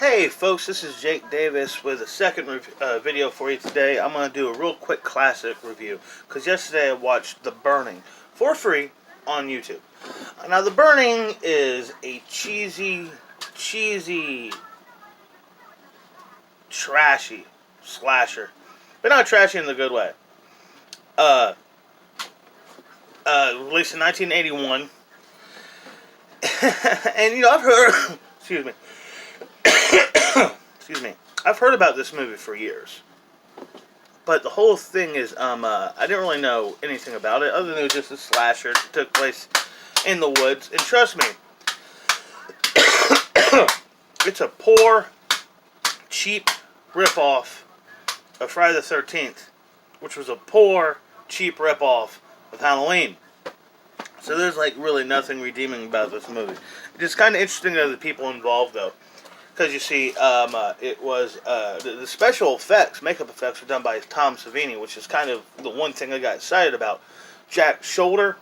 Hey folks, this is Jake Davis with a second video for you today. I'm going to do a real quick classic review because yesterday I watched The Burning for free on YouTube. Now The Burning is a cheesy, trashy slasher, but not trashy in the good way. Released in 1981. And I've heard excuse me. Excuse me. I've heard about this movie for years, but the whole thing is, I didn't really know anything about it other than it was just a slasher that took place in the woods. And trust me, it's a poor, cheap ripoff of Friday the 13th, which was a poor, cheap ripoff of Halloween. So there's really nothing redeeming about this movie. It's kind of interesting to the people involved, though. Because you see, it was the special effects, makeup effects, were done by Tom Savini, which is kind of the one thing I got excited about. Jack Sholder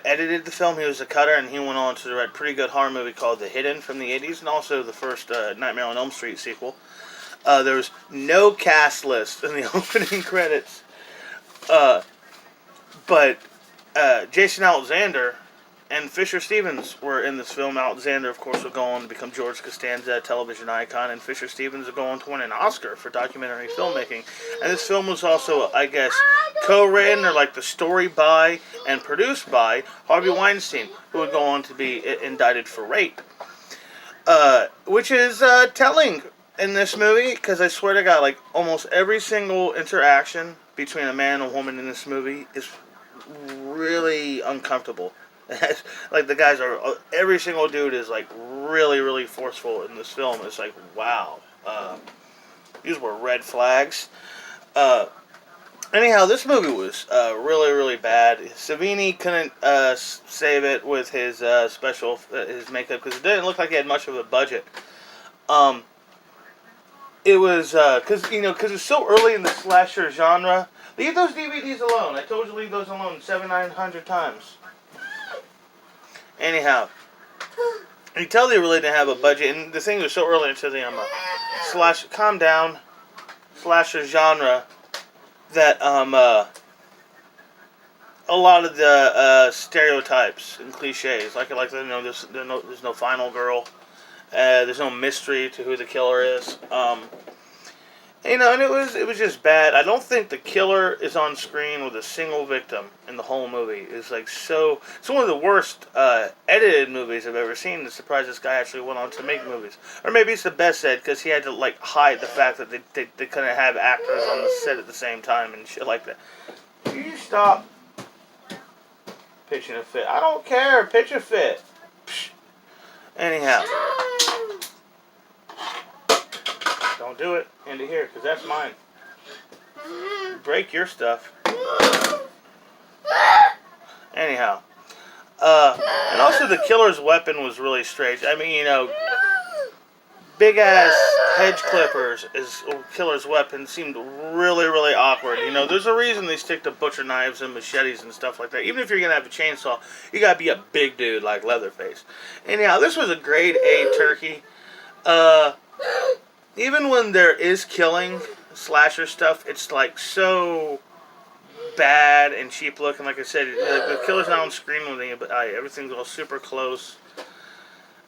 edited the film. He was a cutter, and he went on to direct a pretty good horror movie called The Hidden from the 80s, and also the first Nightmare on Elm Street sequel. There was no cast list in the opening credits, but Jason Alexander and Fisher Stevens were in this film. Alexander, of course, will go on to become George Costanza, a television icon, and Fisher Stevens will go on to win an Oscar for documentary filmmaking. And this film was also, I guess, co-written or the story by and produced by Harvey Weinstein, who would go on to be indicted for rape. Which is telling in this movie, because I swear to God, almost every single interaction between a man and a woman in this movie is really uncomfortable. The guys are, every single dude is really forceful in this film. It's wow. These were red flags. Anyhow, this movie was really bad. Savini couldn't save it with his his makeup, because it didn't look like he had much of a budget. It was because it's so early in the slasher genre. Leave those DVDs alone. I told you to leave those alone 700-900 times. Anyhow, you tell they really didn't have a budget, and the thing was so early into the calm down slasher genre that a lot of the stereotypes and cliches, there's no final girl, there's no mystery to who the killer is. And it was just bad. I don't think the killer is on screen with a single victim in the whole movie. It's it's one of the worst edited movies I've ever seen. I'm surprised this guy actually went on to make movies. Or maybe it's the best ed, because he had to hide the fact that they couldn't have actors on the set at the same time and shit like that. Can you stop pitching a fit? I don't care. Pitch a fit. Psh. Anyhow. Don't do it into here, because that's mine. Break your stuff. Anyhow. And also the killer's weapon was really strange. I mean, big ass hedge clippers as killer's weapon seemed really awkward. There's a reason they stick to butcher knives and machetes and stuff like that. Even if you're going to have a chainsaw, you got to be a big dude like Leatherface. Anyhow, this was a grade A turkey. Even when there is killing, slasher stuff, it's so bad and cheap looking. Like I said, the killer's not on screen with me, but everything's all super close.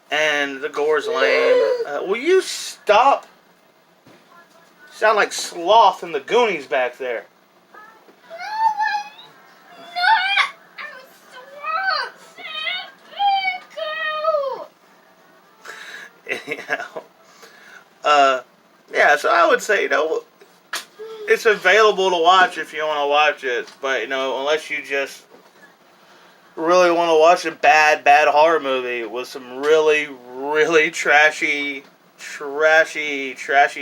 And the gore's lame. Will you stop? Sound like Sloth in the Goonies back there. Anyhow. Yeah, so I would say, it's available to watch if you want to watch it, but, unless you just really want to watch a bad horror movie with some really trashy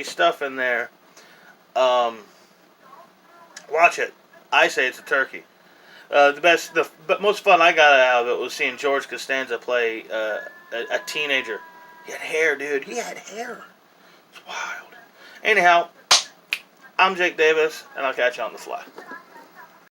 stuff in there, watch it. I say it's a turkey. The most fun I got out of it was seeing George Costanza play a teenager. He had hair, dude. He had hair. It's wild. Anyhow, I'm Jake Davis, and I'll catch you on the fly.